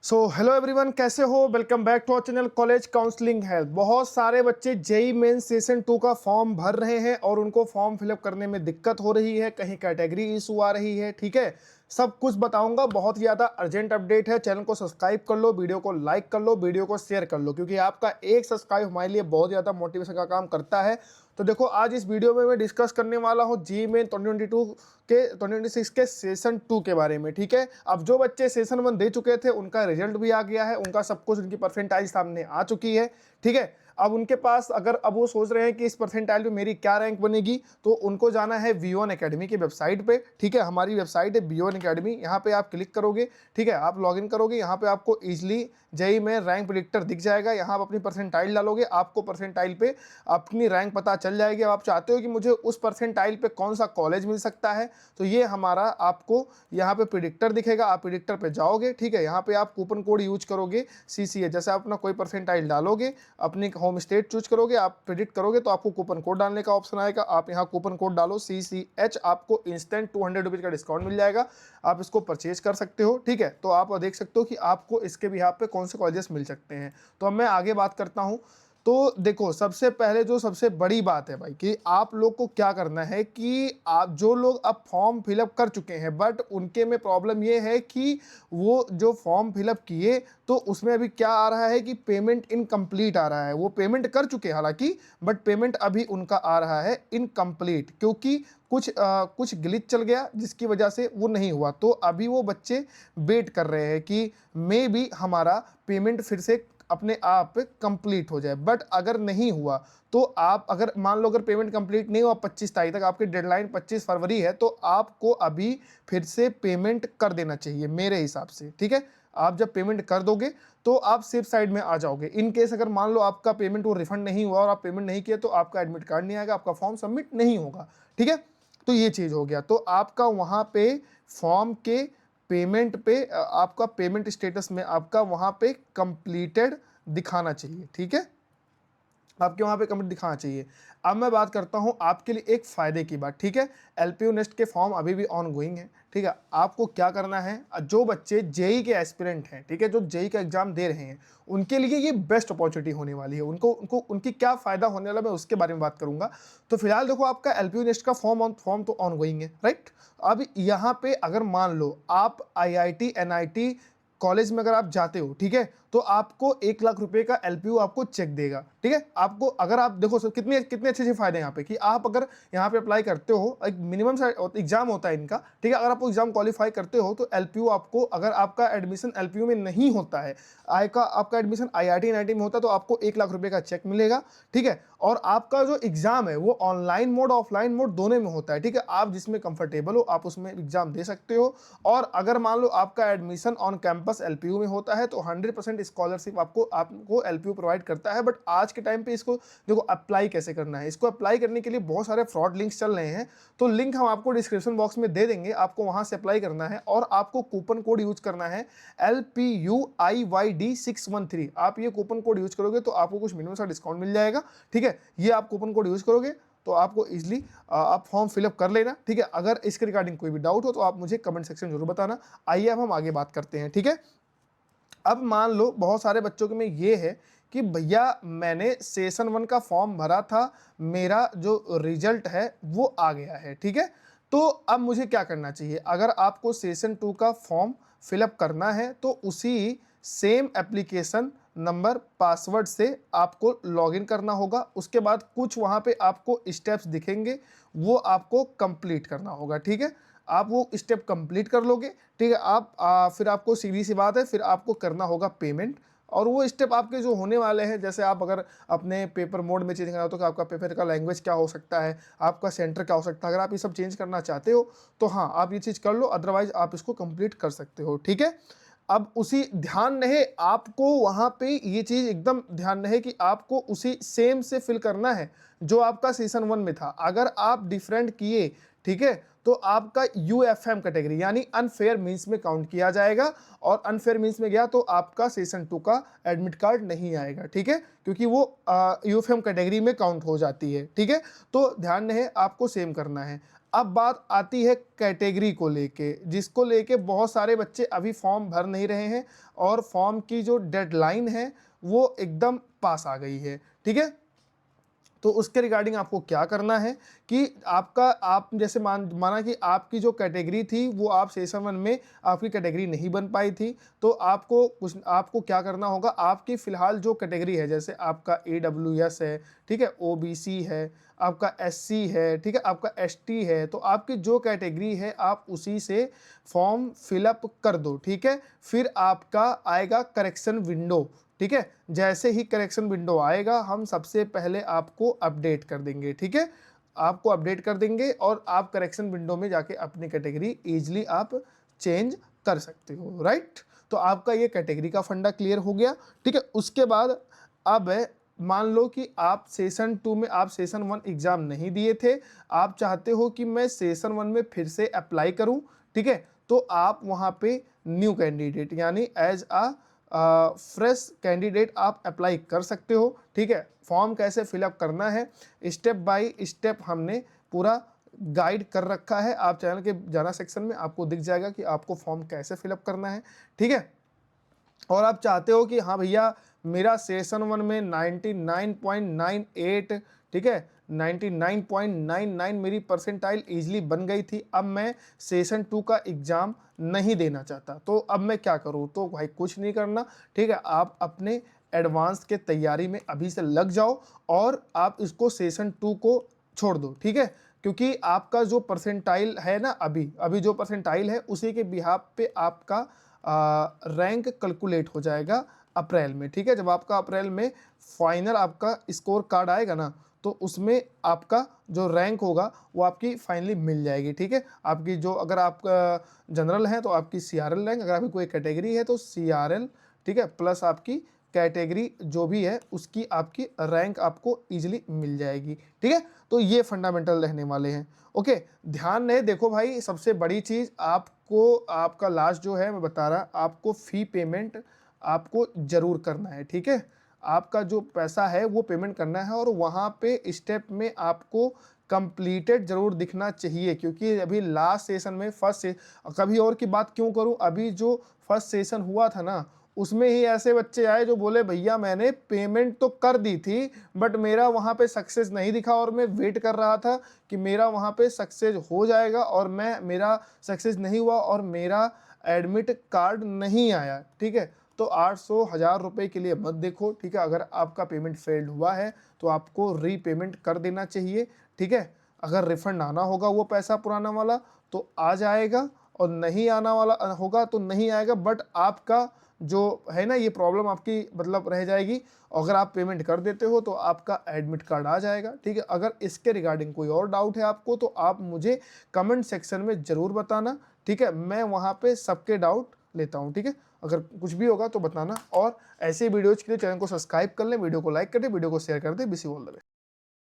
Hello everyone, कैसे हो? Welcome back to our channel college counselling health. बहुत सारे बच्चे जेई मेन सेशन 2 का फॉर्म भर रहे हैं और उनको फॉर्म फिलअप करने में दिक्कत हो रही है, कहीं कैटेगरी इशू आ रही है। ठीक है, सब कुछ बताऊंगा। बहुत ज़्यादा अर्जेंट अपडेट है। चैनल को सब्सक्राइब कर लो, वीडियो को लाइक कर लो, वीडियो को शेयर कर लो, क्योंकि आपका एक सब्सक्राइब हमारे लिए बहुत ज़्यादा मोटिवेशन का काम करता है। तो देखो, आज इस वीडियो में मैं डिस्कस करने वाला हूँ जी मेन 2026 के सेशन 2 के बारे में। ठीक है, अब जो बच्चे सेशन 1 दे चुके थे उनका रिजल्ट भी आ गया है, उनका सब कुछ, उनकी परसेंटाइज सामने आ चुकी है। ठीक है, अब उनके पास अगर अब वो सोच रहे हैं कि इस परसेंटाइल पे मेरी क्या रैंक बनेगी, तो उनको जाना है V1 एकेडमी की वेबसाइट पे। ठीक है, हमारी वेबसाइट है V1 एकेडमी। यहाँ पे आप क्लिक करोगे, ठीक है, आप लॉगिन करोगे, यहाँ पे आपको इजीली जेई में रैंक प्रेडिक्टर दिख जाएगा। यहाँ आप अपनी परसेंटाइल डालोगे, आपको परसेंटाइल पे अपनी रैंक पता चल जाएगी। अब आप चाहते हो कि मुझे उस परसेंटाइल पे कौन सा कॉलेज मिल सकता है, तो ये हमारा आपको यहाँ पे प्रेडिक्टर दिखेगा। आप प्रेडिक्टर पे जाओगे, ठीक है, यहाँ पे आप कूपन कोड यूज करोगे CCH। जैसे आप अपना कोई परसेंटाइल डालोगे, अपनी होम स्टेट चूज करोगे, आप प्रेडिक्ट करोगे, तो आपको कूपन कोड डालने का ऑप्शन आएगा। आप यहाँ कूपन कोड डालो CCH, आपको इंस्टेंट 200 रुपीज़ का डिस्काउंट मिल जाएगा। आप इसको परचेज कर सकते हो। ठीक है, तो आप देख सकते हो कि आपको इसके भी यहाँ पे कौन से कॉलेजेस मिल सकते हैं। तो अब मैं आगे बात करता हूँ। तो देखो, सबसे पहले जो सबसे बड़ी बात है भाई, कि आप लोग को क्या करना है कि आप जो लोग अब फॉर्म फिलअप कर चुके हैं, बट उनके में प्रॉब्लम ये है कि वो जो फॉर्म फिलअप किए तो उसमें अभी क्या आ रहा है कि पेमेंट इनकम्प्लीट आ रहा है। वो पेमेंट कर चुके हैं हालांकि, बट पेमेंट अभी उनका आ रहा है इनकम्प्लीट, क्योंकि कुछ ग्लिच चल गया जिसकी वजह से वो नहीं हुआ। तो अभी वो बच्चे वेट कर रहे हैं कि मे बी हमारा पेमेंट फिर से अपने आप कंप्लीट हो जाए। बट अगर नहीं हुआ तो आप, अगर मान लो अगर पेमेंट कंप्लीट नहीं हुआ 25 तारीख तक, आपकी डेडलाइन 25 फरवरी है, तो आपको अभी फिर से पेमेंट कर देना चाहिए मेरे हिसाब से। ठीक है, आप जब पेमेंट कर दोगे तो आप सेफ साइड में आ जाओगे। इन केस अगर मान लो आपका पेमेंट वो रिफंड नहीं हुआ और आप पेमेंट नहीं किए, तो आपका एडमिट कार्ड नहीं आएगा, आपका फॉर्म सबमिट नहीं होगा। ठीक है, तो ये चीज़ हो गया। तो आपका वहाँ पे फॉर्म के पेमेंट पे आपका पेमेंट स्टेटस में आपका वहाँ पे कंप्लीटेड दिखाना चाहिए। ठीक है, आपके वहाँ पे कमेंट दिखाना चाहिए। अब मैं बात करता हूँ आपके लिए एक फ़ायदे की बात। ठीक है, LPU नेस्ट के फॉर्म अभी भी ऑन गोइंग है। ठीक है, आपको क्या करना है, जो बच्चे जेई के एस्पिरेंट हैं, ठीक है, जो जेई का एग्जाम दे रहे हैं, उनके लिए ये बेस्ट अपॉर्चुनिटी होने वाली है। उनको उनको उनकी क्या फ़ायदा होने वाला, मैं उसके बारे में बात करूँगा। तो फिलहाल देखो, आपका LPU नेस्ट का फॉर्म तो ऑन गोइंग है, राइट। अब यहाँ पे अगर मान लो आप IIT NIT कॉलेज में अगर आप जाते हो, ठीक है, तो आपको 1 लाख रुपए का LPU आपको चेक देगा। ठीक है, आपको, अगर आप देखो सर, कितने कितने अच्छे फायदे हैं यहाँ पे, कि आप अगर यहाँ पे अप्लाई करते हो, एक मिनिमम एग्जाम होता है इनका। ठीक है, अगर आप एग्जाम क्वालिफाई करते हो तो LPU आपको, अगर आपका एडमिशन LPU में नहीं होता है, आपका एडमिशन IIT NIT में होता है, तो आपको 1 लाख रुपए का चेक मिलेगा। ठीक है, और आपका जो एग्जाम है वो ऑनलाइन मोड ऑफलाइन मोड दोनों में होता है। ठीक है, आप जिसमें कंफर्टेबल हो आप उसमें एग्जाम दे सकते हो। और अगर मान लो आपका एडमिशन ऑन कैंपस LPU में होता है, तो 100% स्कॉलरशिप आपको LPU प्रोवाइड करता है। बट आज के टाइम पे इसको देखो, अप्लाई कैसे करना है। इसको अप्लाई करने के लिए बहुत सारे फ्रॉड लिंक्स चल रहे हैं, तो लिंक हम आपको डिस्क्रिप्शन बॉक्स में दे देंगे। आपको वहां से अप्लाई करना है और आपको कूपन कोड यूज करना है LPUIYD613। आप ये कूपन कोड यूज करोगे तो आपको कुछ मिनिमम सा डिस्काउंट मिल जाएगा। ठीक है, ये आप कूपन कोड यूज करोगे तो आपको इजीली आप फॉर्म फिलअप कर लेना। ठीक है, अगर इसके रिगार्डिंग कोई भी डाउट हो तो आप मुझे कमेंट सेक्शन जरूर बताना। आइए अब हम आगे बात करते हैं। ठीक है, अब मान लो बहुत सारे बच्चों के में ये है कि भैया मैंने सेशन 1 का फॉर्म भरा था, मेरा जो रिजल्ट है वो आ गया है। ठीक है, तो अब मुझे क्या करना चाहिए। अगर आपको सेशन 2 का फॉर्म फिलअप करना है तो उसी सेम एप्लीकेशन नंबर पासवर्ड से आपको लॉगिन करना होगा। उसके बाद कुछ वहाँ पे आपको स्टेप्स दिखेंगे, वो आपको कंप्लीट करना होगा। ठीक है, आप वो स्टेप कंप्लीट कर लोगे। ठीक है, फिर आपको सीधी सी बात है, फिर आपको करना होगा पेमेंट। और वो स्टेप आपके जो होने वाले हैं, जैसे आप अगर अपने पेपर मोड में चेंज करना हो तो आपका पेपर का लैंग्वेज क्या हो सकता है, आपका सेंटर क्या हो सकता है, अगर आप ये सब चेंज करना चाहते हो तो हाँ, आप ये चीज़ कर लो, अदरवाइज आप इसको कंप्लीट कर सकते हो। ठीक है, अब उसी ध्यान रहे आपको वहाँ पे ये चीज़ एकदम ध्यान रहे कि आपको उसी सेम से फिल करना है जो आपका सेशन 1 में था। अगर आप डिफरेंट किए, ठीक है, तो आपका यूएफएम कैटेगरी यानी अनफेयर मींस में काउंट किया जाएगा, और अनफेयर मींस में गया तो आपका सेशन 2 का एडमिट कार्ड नहीं आएगा, ठीक है, क्योंकि वो यूएफएम कैटेगरी में काउंट हो जाती है, ठीक है। तो ध्यान रहे आपको सेम करना है। अब बात आती है कैटेगरी को लेके, जिसको लेके बहुत सारे बच्चे अभी फॉर्म भर नहीं रहे हैं, और फॉर्म की जो डेडलाइन है वो एकदम पास आ गई है, ठीक है। तो उसके रिगार्डिंग आपको क्या करना है कि आप जैसे माना कि आपकी जो कैटेगरी थी वो आप सेशन 1 में आपकी कैटेगरी नहीं बन पाई थी, तो आपको क्या करना होगा, आपकी फ़िलहाल जो कैटेगरी है, जैसे आपका AWS है, ठीक है, OBC है, आपका SC है, ठीक है, आपका ST है, तो आपकी जो कैटेगरी है आप उसी से फॉर्म फिलअप कर दो, ठीक है। फिर आपका आएगा करेक्शन विंडो, ठीक है। जैसे ही करेक्शन विंडो आएगा हम सबसे पहले आपको अपडेट कर देंगे, ठीक है, आपको अपडेट कर देंगे, और आप करेक्शन विंडो में जाके अपनी कैटेगरी ईजिली आप चेंज कर सकते हो, राइट। तो आपका ये कैटेगरी का फंडा क्लियर हो गया, ठीक है। उसके बाद अब मान लो कि आप सेशन 2 में आप सेशन 1 एग्जाम नहीं दिए थे, आप चाहते हो कि मैं सेशन 1 में फिर से अप्लाई करूं, ठीक है, तो आप वहां पे न्यू कैंडिडेट यानी एज अ फ्रेश कैंडिडेट आप अप्लाई कर सकते हो, ठीक है। फॉर्म कैसे फिलअप करना है स्टेप बाय स्टेप हमने पूरा गाइड कर रखा है, आप चैनल के जाना सेक्शन में आपको दिख जाएगा कि आपको फॉर्म कैसे फिलअप करना है, ठीक है। और आप चाहते हो कि हाँ भैया मेरा सेशन 1 में 99.98, ठीक है, 99.99 मेरी परसेंटाइल ईजिली बन गई थी, अब मैं सेशन 2 का एग्ज़ाम नहीं देना चाहता, तो अब मैं क्या करूँ। तो भाई कुछ नहीं करना, ठीक है, आप अपने एडवांस के तैयारी में अभी से लग जाओ, और आप इसको सेशन 2 को छोड़ दो, ठीक है, क्योंकि आपका जो परसेंटाइल है ना, अभी जो परसेंटाइल है उसी के बिहाफ पे आपका रैंक कैलकुलेट हो जाएगा अप्रैल में, ठीक है। जब आपका अप्रैल में फाइनल आपका स्कोर कार्ड आएगा ना, तो उसमें आपका जो रैंक होगा वो आपकी फाइनली मिल जाएगी, ठीक है। आपकी जो अगर आप जनरल हैं तो आपकी CRL रैंक, अगर आपकी कोई कैटेगरी है तो CRL, ठीक है, प्लस आपकी कैटेगरी जो भी है उसकी आपकी रैंक आपको इजीली मिल जाएगी, ठीक है। तो ये फंडामेंटल रहने वाले हैं, ओके। ध्यान रहे, देखो भाई सबसे बड़ी चीज़ आपको, आपका लास्ट जो है मैं बता रहा, आपको फ़ी पेमेंट आपको ज़रूर करना है, ठीक है। आपका जो पैसा है वो पेमेंट करना है, और वहाँ पे स्टेप में आपको कंप्लीटेड ज़रूर दिखना चाहिए, क्योंकि अभी लास्ट सेशन में कभी और की बात क्यों करूँ, अभी जो फर्स्ट सेशन हुआ था ना उसमें ही ऐसे बच्चे आए जो बोले भैया मैंने पेमेंट तो कर दी थी बट मेरा वहाँ पे सक्सेस नहीं दिखा, और मैं वेट कर रहा था कि मेरा वहाँ पे सक्सेस हो जाएगा, और मेरा सक्सेस नहीं हुआ और मेरा एडमिट कार्ड नहीं आया, ठीक है। तो 800 1000 रुपये के लिए मत देखो, ठीक है। अगर आपका पेमेंट फेल्ड हुआ है तो आपको रीपेमेंट कर देना चाहिए, ठीक है। अगर रिफंड आना होगा वो पैसा पुराना वाला तो आ जाएगा, और नहीं आना वाला होगा तो नहीं आएगा, बट आपका जो है ना ये प्रॉब्लम आपकी मतलब रह जाएगी। अगर आप पेमेंट कर देते हो तो आपका एडमिट कार्ड आ जाएगा, ठीक है। अगर इसके रिगार्डिंग कोई और डाउट है आपको तो आप मुझे कमेंट सेक्शन में ज़रूर बताना, ठीक है, मैं वहाँ पे सबके डाउट लेता हूँ, ठीक है। अगर कुछ भी होगा तो बताना, और ऐसे वीडियोज़ के लिए चैनल को सब्सक्राइब कर लें, वीडियो को लाइक कर दें, वीडियो को शेयर कर दें। Wish you all the best.